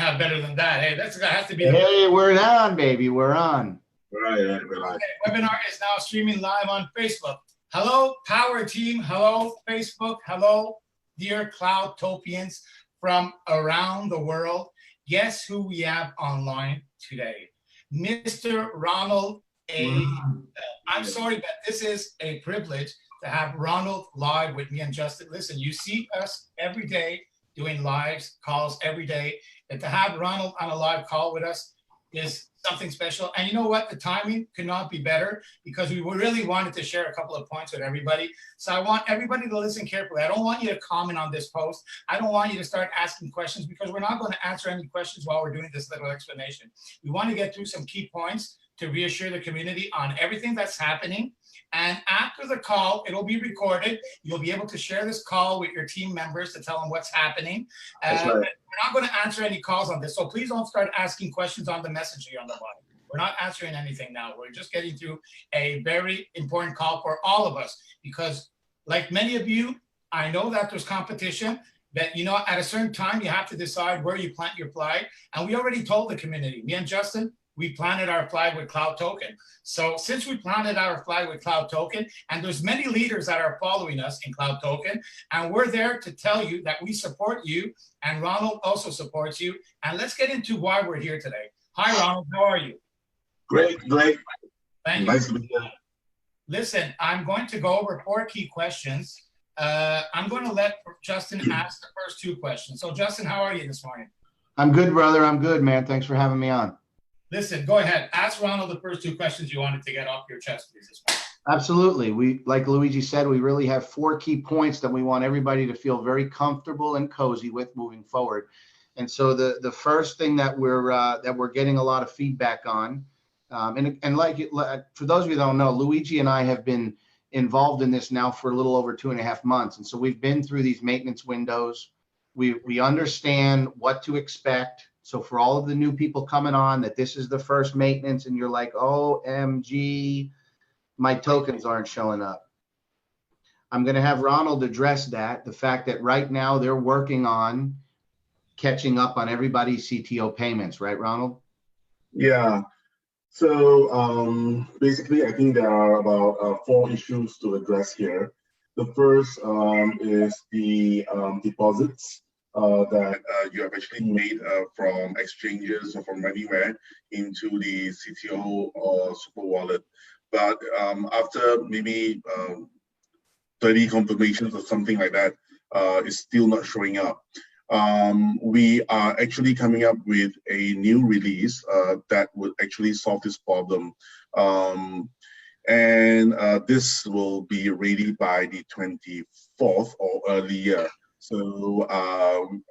have better than that. Hey, that has to be. Hey, we're on, baby. We're on. Right, we're live. Okay, webinar is now streaming live on Facebook. Hello, Power Team. Hello, Facebook. Hello, dear Cloudtopians from around the world. Guess who we have online today? Mr. Ronald Ai. I'm sorry, but this is a privilege to have Ronald live with me and Justin. Listen, you see us every day doing lives, calls every day. And to have Ronald on a live call with us is something special. And you know what? The timing could not be better because we really wanted to share a couple of points with everybody. So I want everybody to listen carefully. I don't want you to comment on this post. I don't want you to start asking questions because we're not going to answer any questions while we're doing this little explanation. We want to get through some key points to reassure the community on everything that's happening. And after the call, it'll be recorded. You'll be able to share this call with your team members to tell them what's happening. That's right. We're not going to answer any calls on this. So please don't start asking questions on the messenger on the bottom. We're not answering anything now. We're just getting through a very important call for all of us because like many of you, I know that there's competition, that, you know, at a certain time, you have to decide where you plant your flag. And we already told the community, me and Justin, we planted our flag with Cloud Token. So since we planted our flag with Cloud Token, and there's many leaders that are following us in Cloud Token, and we're there to tell you that we support you, and Ronald also supports you. And let's get into why we're here today. Hi, Ronald, how are you? Great. Thank you. Nice to be here. Listen, I'm going to go over 4 key questions. I'm going to let Justin ask the first 2 questions. So Justin, how are you this morning? I'm good, brother. I'm good, man. Thanks for having me on. Listen, go ahead. Ask Ronald the first 2 questions you wanted to get off your chest, please, this morning. Absolutely. We, like Luigi said, we really have 4 key points that we want everybody to feel very comfortable and cozy with moving forward. And so the first thing that we're getting a lot of feedback on, and like for those of you that don't know, Luigi and I have been involved in this now for a little over 2.5 months, and so we've been through these maintenance windows. We understand what to expect. So for all of the new people coming on, that this is the first maintenance and you're like, OMG, my tokens aren't showing up. I'm going to have Ronald address that, the fact that right now they're working on catching up on everybody's CTO payments, right, Ronald? Yeah. So basically, I think there are about 4 issues to address here. The first is the deposits that you have actually made from exchanges or from anywhere into the CTO or Super Wallet. But after maybe 30 confirmations or something like that, it's still not showing up. We are actually coming up with a new release that would actually solve this problem. And this will be ready by the 24th or earlier. So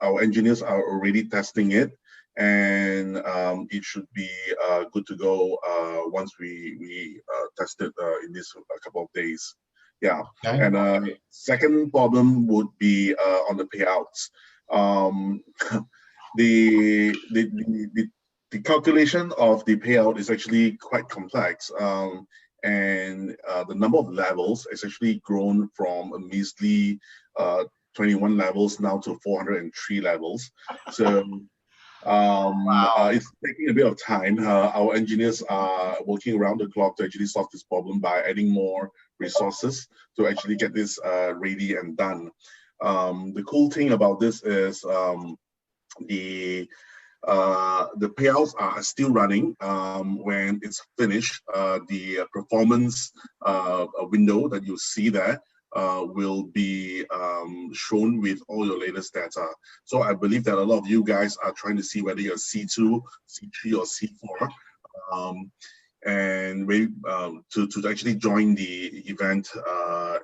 our engineers are already testing it, and it should be good to go once we test it in this couple of days. Yeah. Okay. And second problem would be on the payouts. The calculation of the payout is actually quite complex, and the number of levels is actually grown from a measly 21 levels now to 403 levels. So it's taking a bit of time. Our engineers are working around the clock to actually solve this problem by adding more resources to actually get this ready and done. The cool thing about this is the payouts are still running. When it's finished, the performance window that you see there will be shown with all your latest data. So I believe that a lot of you guys are trying to see whether you're C2, C3, or C4. And we to actually join the event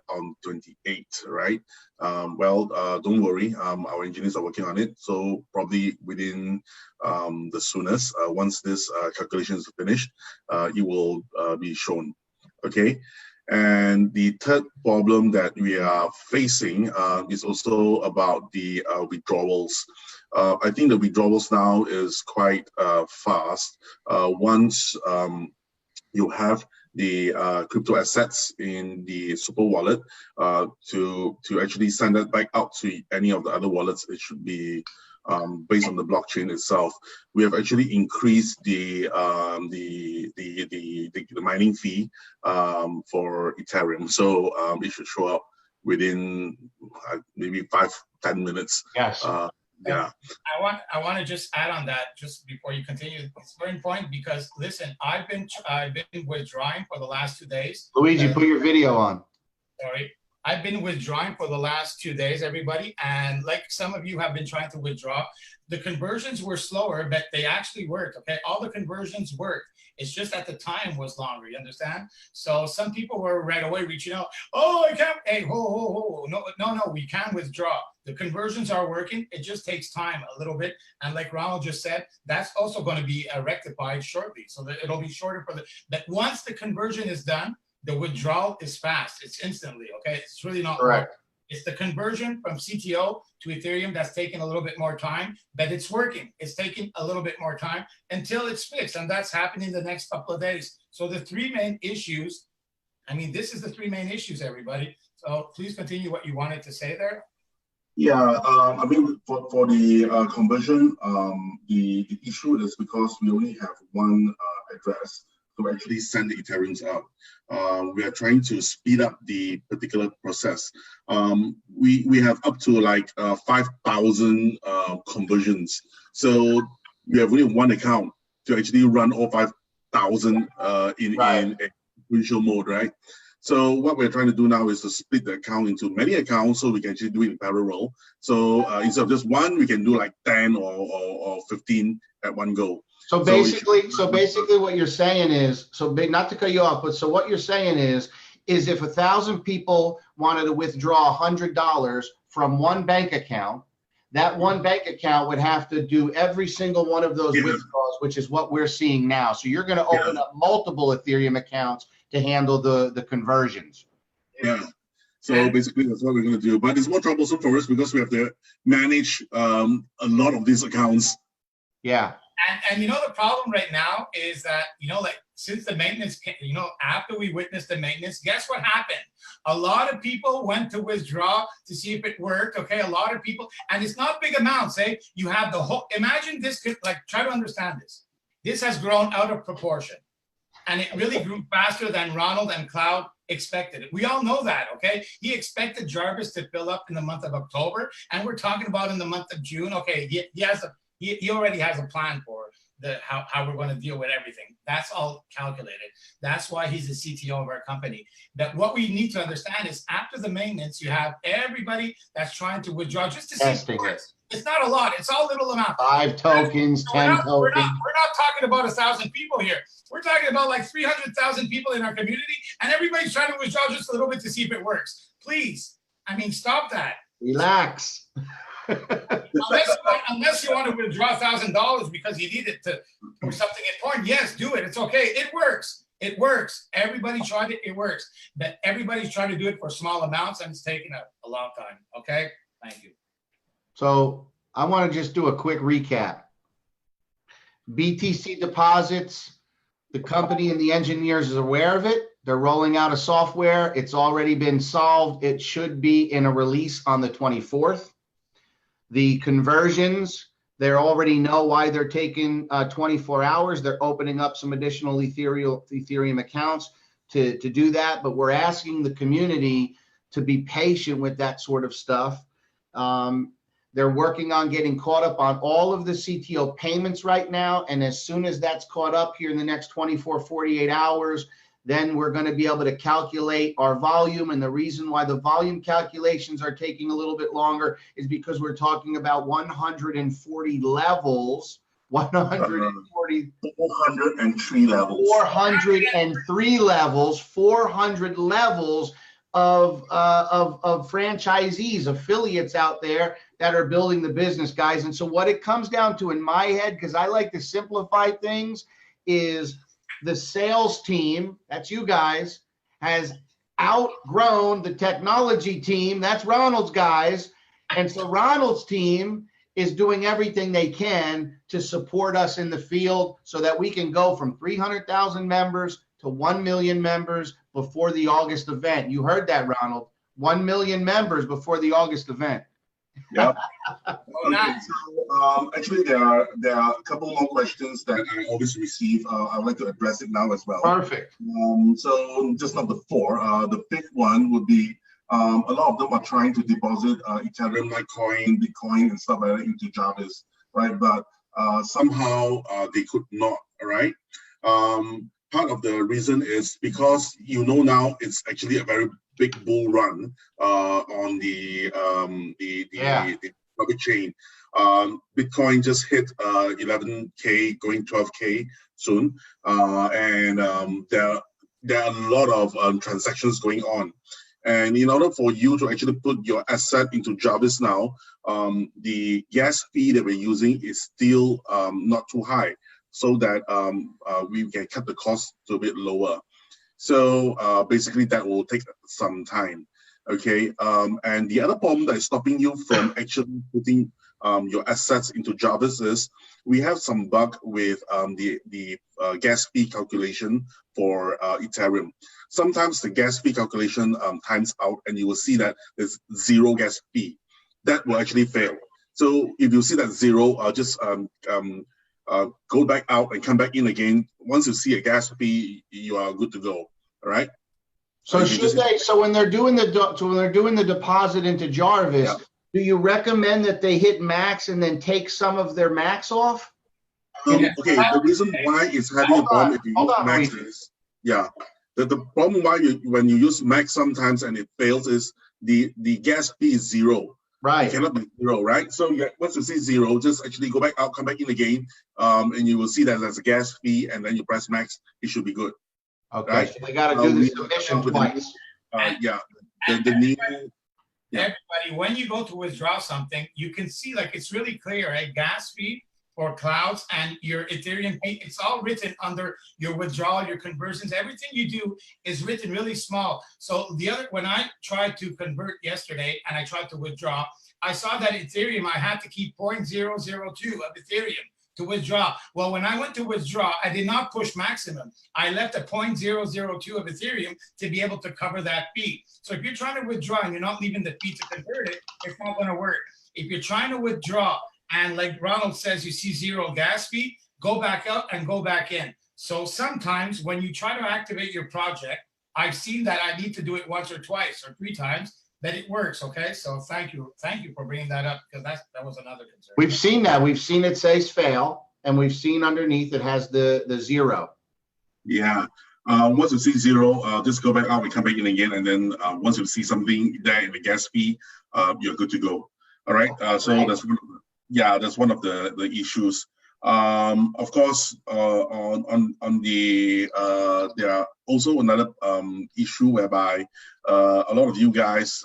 on 28th, right? Don't worry, our engineers are working on it. So probably within the soonest, once this calculation is finished, it will be shown. Okay. And the third problem that we are facing is also about the withdrawals. I think the withdrawals now is quite fast. Once you have the crypto assets in the Super Wallet, to actually send that back out to any of the other wallets, it should be based on the blockchain itself. We have actually increased the mining fee for Ethereum, so it should show up within maybe 5-10 minutes. Yes. Yeah. I want to just add on that just before you continue. It's very important because listen, I've been withdrawing for the last 2 days. Luigi, put your video on. Sorry. I've been withdrawing for the last 2 days, everybody. And like some of you have been trying to withdraw, the conversions were slower, but they actually worked. Okay. All the conversions worked. It's just that the time was longer. You understand? So some people were right away reaching out. Oh, I can't. Hey, ho. No, we can withdraw. The conversions are working. It just takes time a little bit. And like Ronald just said, that's also going to be rectified shortly. So that it'll be shorter that once the conversion is done, the withdrawal is fast. It's instantly, okay? It's really not correct. long. It's the conversion from CTO to Ethereum that's taking a little bit more time, but it's working. It's taking a little bit more time until it's fixed, and that's happening the next couple of days. So the three main issues, I mean, this is the three main issues, everybody. So please continue what you wanted to say there. Yeah, I mean, for the conversion, the issue is because we only have one address to actually send the Ethereums out. We are trying to speed up the particular process. We have up to like 5,000 conversions. So we have only one account to actually run all 5,000 in sequential mode, right? So what we're trying to do now is to split the account into many accounts so we can actually do it in parallel. So instead of just one, we can do like 10 or 15 at one go. So basically, what you're saying is, not to cut you off, but so what you're saying is if 1,000 people wanted to withdraw $100 from one bank account, that one bank account would have to do every single one of those withdrawals, which is what we're seeing now. So you're going to open up multiple Ethereum accounts to handle the conversions. Yeah. So basically, that's what we're going to do. But it's more troublesome for us because we have to manage a lot of these accounts. Yeah. And you know, the problem right now is that, you know, like since the maintenance, you know, after we witnessed the maintenance, guess what happened? A lot of people went to withdraw to see if it worked. Okay. A lot of people, and it's not big amounts. You have the whole, imagine this could, like, try to understand this. This has grown out of proportion and it really grew faster than Ronald and Cloud expected it. We all know that, okay? He expected Jarvis to fill up in the month of October, and we're talking about in the month of June. Okay, he already has a plan for how we're going to deal with everything. That's all calculated. That's why he's the CTO of our company. But what we need to understand is after the maintenance, you have everybody that's trying to withdraw just to see. It's not a lot. It's all little amount. 5 tokens, 10 tokens. We're not talking about 1,000 people here. We're talking about like 300,000 people in our community, and everybody's trying to withdraw just a little bit to see if it works. Please, I mean, stop that. Relax. Unless you want to withdraw $1,000 because you need it for something important, yes, do it. It's okay. It works. It works. Everybody tried it. It works. But everybody's trying to do it for small amounts, and it's taking a long time. Okay. Thank you. So I want to just do a quick recap. BTC deposits, the company and the engineers is aware of it. They're rolling out a software. It's already been solved. It should be in a release on the 24th. The conversions, they already know why they're taking 24 hours. They're opening up some additional Ethereum accounts to do that. But we're asking the community to be patient with that sort of stuff. They're working on getting caught up on all of the CTO payments right now. And as soon as that's caught up here in the next 24, 48 hours, then we're going to be able to calculate our volume. And the reason why the volume calculations are taking a little bit longer is because we're talking about 140 levels, 403 levels, 403 levels, 400 levels of franchisees, affiliates out there that are building the business, guys. And so what it comes down to in my head, because I like to simplify things, is the sales team, that's you guys, has outgrown the technology team, that's Ronald's guys. And so Ronald's team is doing everything they can to support us in the field so that we can go from 300,000 members to 1 million members before the August event. You heard that, Ronald. 1 million members before the August event. Yep. Oh, now, So actually, there are a couple more questions that I always receive. I would like to address it now as well. Perfect. So just number 4, the 5th one would be a lot of them are trying to deposit Ethereum, Litecoin, Bitcoin, and stuff like that into Jarvis, right? But somehow they could not, right? Part of the reason is because now it's actually a very big bull run on the public chain. Bitcoin just hit 11K, going 12K soon, and there are a lot of transactions going on. And in order for you to actually put your asset into Jarvis now, the gas fee that we're using is still not too high, so that we can cut the cost to a bit lower. So basically that will take some time. Okay, and the other problem that is stopping you from actually putting your assets into Jarvis is we have some bug with the gas fee calculation for Ethereum. Sometimes the gas fee calculation times out, and you will see that there's 0 gas fee. That will actually fail. So if you see that 0, just go back out and come back in again. Once you see a gas fee, you are good to go. All right. So when they're doing the deposit into Jarvis, Yeah. do you recommend that they hit max and then take some of their max off? Okay, the reason why it's having a problem if you use max is, the problem why when you use max sometimes and it fails is the gas fee is 0. Right. It cannot be 0, right? So once you see 0, just actually go back out, come back in again, and you will see that there's a gas fee, and then you press max, it should be good. Okay, right? so they got to do the submission twice. Everybody, when you go to withdraw something, you can see like it's really clear, right? Gas fee for clouds and your Ethereum fee, it's all written under your withdrawal, your conversions. Everything you do is written really small. So when I tried to convert yesterday and I tried to withdraw, I saw that Ethereum, I had to keep 0.002 of Ethereum to withdraw. Well, when I went to withdraw, I did not push maximum. I left a 0.002 of Ethereum to be able to cover that fee. So if you're trying to withdraw and you're not leaving the fee to convert it, it's not going to work. If you're trying to withdraw and like Ronald says, you see 0 gas fee, go back out and go back in. So sometimes when you try to activate your project, I've seen that I need to do it once or twice or 3 times, that it works. Okay, so thank you for bringing that up, because that was another concern. We've seen that. We've seen it says fail, and we've seen underneath it has the 0. Yeah. Once you see 0, just go back out and come back in again, and then once you see something there in the gas fee, you're good to go. All right. So that's one of the issues. Of course, on the there are also another issue whereby a lot of you guys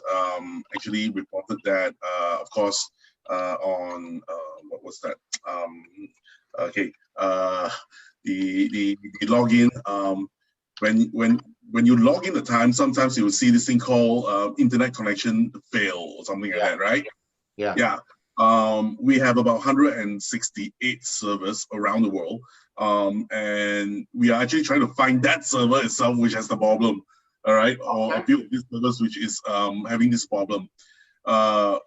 actually reported that of course on what was that the login, when you log in the time, sometimes you will see this thing called internet connection fail or something like that, right? Yeah. We have about 168 servers around the world, and we are actually trying to find that server itself which has the problem, all right, or a few of these servers which is having this problem. Our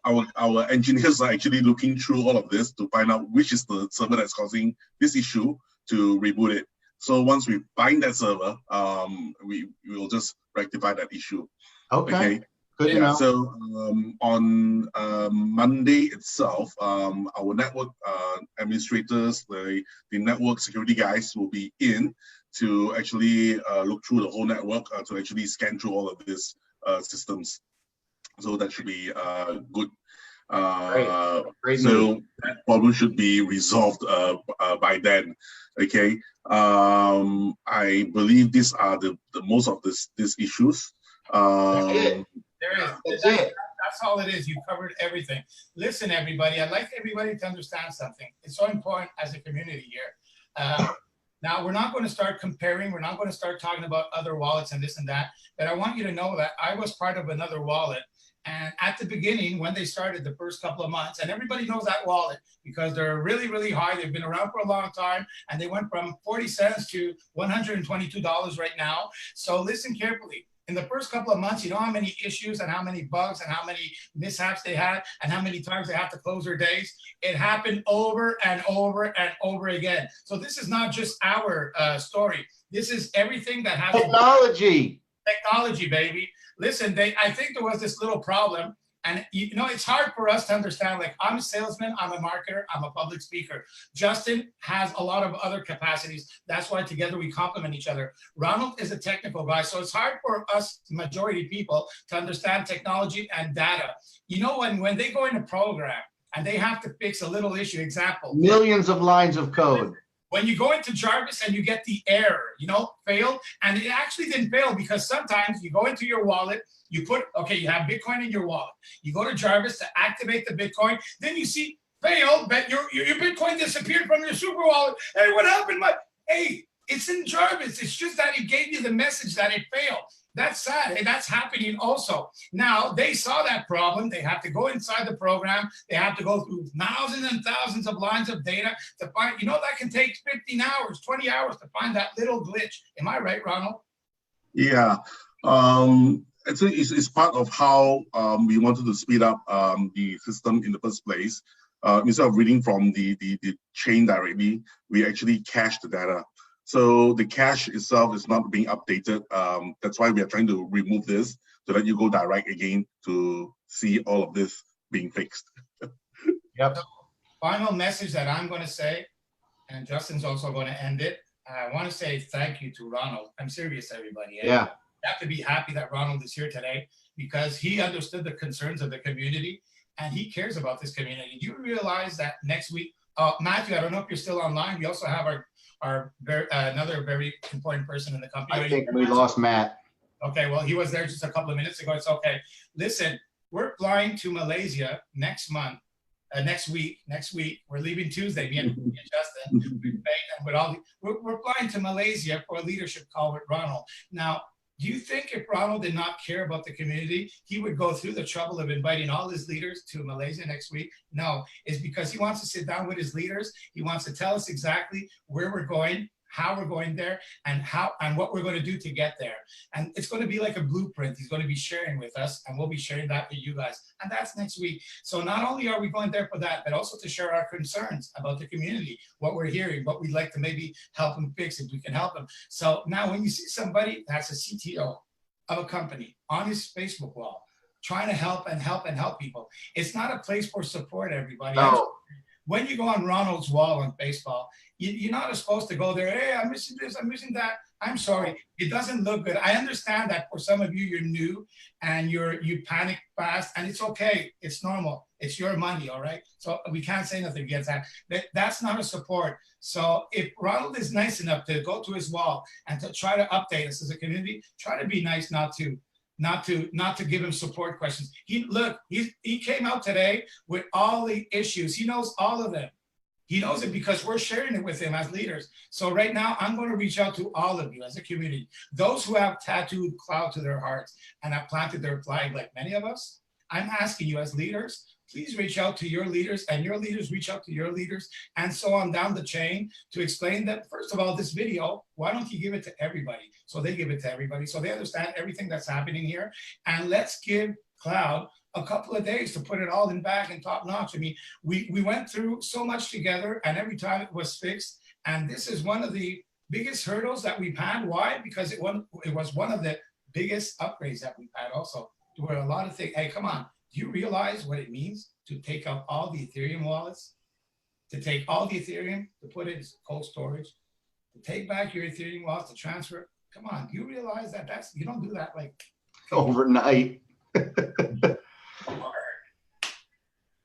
engineers are actually looking through all of this to find out which is the server that's causing this issue to reboot it. So once we find that server, we will just rectify that issue. Okay. Good to know. So on Monday itself, our network administrators, the network security guys will be in to actually look through the whole network to actually scan through all of these systems. So that should be good. Great so that problem should be resolved by then. Okay. I believe these are the most of these issues. That's all it is. You covered everything. Listen, everybody, I'd like everybody to understand something. It's so important as a community here. Now, we're not going to start comparing. We're not going to start talking about other wallets and this and that. But I want you to know that I was part of another wallet. And at the beginning, when they started the first couple of months, and everybody knows that wallet because they're really, really high. They've been around for a long time, and they went from 40 cents to $122 right now. So listen carefully. In the first couple of months, you know how many issues and how many bugs and how many mishaps they had and how many times they have to close their days? It happened over and over and over again. So this is not just our story. This is everything that has technology, baby. Listen, I think there was this little problem. And, you know, it's hard for us to understand. Like, I'm a salesman, I'm a marketer, I'm a public speaker. Justin has a lot of other capacities. That's why together we complement each other. Ronald is a technical guy. So it's hard for us, majority people, to understand technology and data. You know, when they go in a program and they have to fix a little issue, example. Millions of lines of code. When you go into Jarvis and you get the error, you know, failed, and it actually didn't fail because sometimes you go into your wallet, you put, okay, you have Bitcoin in your wallet. You go to Jarvis to activate the Bitcoin. Then you see failed, but your Bitcoin disappeared from your super wallet. Hey, what happened? Hey, it's in Jarvis. It's just that it gave you the message that it failed. That's sad, and that's happening also. Now, they saw that problem. They have to go inside the program. They have to go through thousands and thousands of lines of data to find, you know, that can take 15 hours, 20 hours to find that little glitch. Am I right, Ronald? Yeah. It's part of how we wanted to speed up the system in the first place. Instead of reading from the chain directly, we actually cache the data. So the cache itself is not being updated. That's why we are trying to remove this so that you go direct again to see all of this being fixed. Yep. The final message that I'm going to say, and Justin's also going to end it. I want to say thank you to Ronald. I'm serious, everybody. Yeah. You have to be happy that Ronald is here today because he understood the concerns of the community and he cares about this community. Do you realize that next week, Matthew, I don't know if you're still online. We also have another very important person in the company. I think we lost Matt. Okay, well, he was there just a couple of minutes ago. It's okay. Listen, we're flying to Malaysia next month. Next week, we're leaving Tuesday. Me and Justin, we're flying to Malaysia for a leadership call with Ronald. Now, do you think if Ronald did not care about the community, he would go through the trouble of inviting all his leaders to Malaysia next week? No, it's because he wants to sit down with his leaders. He wants to tell us exactly where we're going, how we're going there, and what we're going to do to get there. And it's going to be like a blueprint he's going to be sharing with us, and we'll be sharing that with you guys. And that's next week. So not only are we going there for that, but also to share our concerns about the community, what we're hearing, what we'd like to maybe help them fix if we can help them. So now when you see somebody that's a CTO of a company on his Facebook wall, trying to help people, it's not a place for support, everybody. No. When you go on Ronald's wall on Facebook, you're not supposed to go there. Hey, I'm missing this, I'm missing that. I'm sorry, it doesn't look good. I understand that for some of you, you're new and you panic fast, and it's okay. It's normal. It's your money, all right? So we can't say nothing against that. That's not a support. So if Ronald is nice enough to go to his wall and to try to update us as a community, try to be nice not to give him support questions. He came out today with all the issues. He knows all of them. He knows it because we're sharing it with him as leaders. So right now, I'm going to reach out to all of you as a community. Those who have tattooed cloud to their hearts and have planted their flag like many of us, I'm asking you as leaders, please reach out to your leaders and your leaders reach out to your leaders and so on down the chain to explain that, first of all, this video, why don't you give it to everybody? So they give it to everybody so they understand everything that's happening here. And let's give cloud a couple of days to put it all in back and top notch. I mean, we went through so much together and every time it was fixed. And this is one of the biggest hurdles that we've had. Why? Because it was one of the biggest upgrades that we've had also. There were a lot of things. Hey, come on. Do you realize what it means to take out all the Ethereum wallets? To take all the Ethereum, to put it in cold storage, to take back your Ethereum wallets, to transfer. Come on. Do you realize that you don't do that like overnight?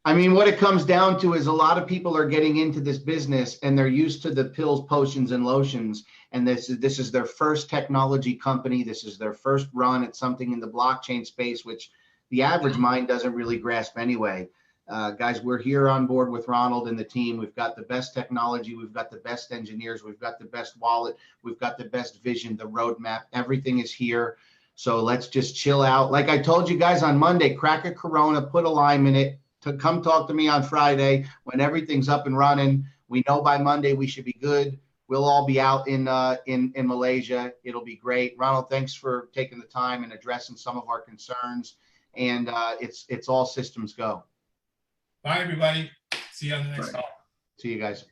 I mean, what it comes down to is a lot of people are getting into this business and they're used to the pills, potions, and lotions. And this is their first technology company. This is their first run at something in the blockchain space, which the average mind doesn't really grasp anyway. Guys, we're here on board with Ronald and the team. We've got the best technology. We've got the best engineers. We've got the best wallet. We've got the best vision, the roadmap. Everything is here. So let's just chill out. Like I told you guys on Monday, crack a Corona, put a lime in it. To come talk to me on Friday when everything's up and running. We know by Monday we should be good. we'll all be out in Malaysia. It'll be great. Ronald, thanks for taking the time and addressing some of our concerns. And it's all systems go. Bye, everybody. See you on the next Bye. call. See you guys.